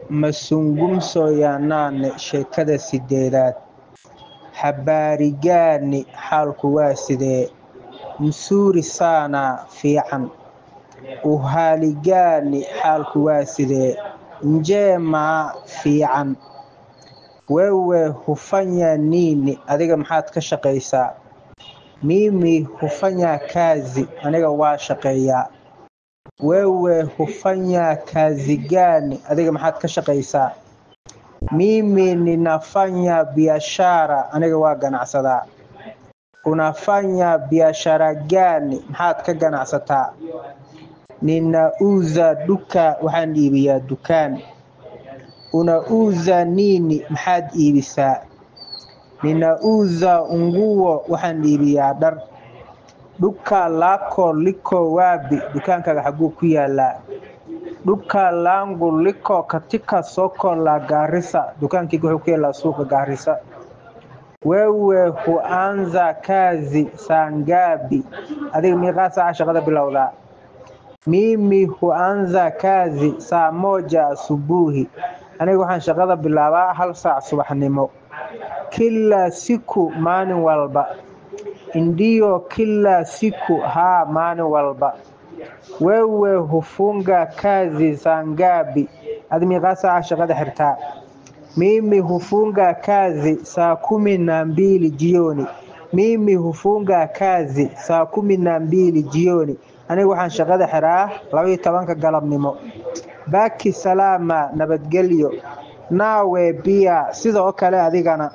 masungumsoyanane sheekada sideedaad. Habaarigaani xaalku waa sidee, msuuri sana fiican. Uhaligaani xaalku waa sidee, njema fiican. Wewe hufanya nini, adiga maxaad ka shaqaysaa? Mimi hufanya kazi, aniga waa shaqeeyaa. Wewe hufanya kazi gani, adiga maxaad ka shaqaysaa? Mimi ninafanya biashara, aniga waa ganacsadaa. Unafanya biashara gani, maxaad ka ganacsataa? Ninauza duka, waxaan iibiyaa dukaan. Unauza nini, maxaad iibisaa? Ninauza nguo, waxaan iibiyaa dhar. Duka lako liko wapi, dukaankaaga xaguu ku yaalaa? Duka langu liko katika soko la Garissa, dukaankayga wuxuu ku yaalaa suuqa Garissa. Wewe huanza kazi saa ngapi, adiga meeqa saac shaqada bilowdaa? Mimi huanza kazi saa 1 asubuhi, aniga waxaan shaqada bilaabaa 1 saac subaxnimo. Kila siku, maalin walba? Ndiyo, kila siku, haa, maalin walba. Wewe hufunga kazi saa ngapi, adiga meeqa saac shaqada xirtaa? Mimi hufunga kazi saa 12 jioni. Mimi hufunga kazi saa 12 jioni, aniga waxaan shaqada xiraa 12 galabnimo. Baki salama, nabadgelyo. Nawe pia sidoo kale adigana.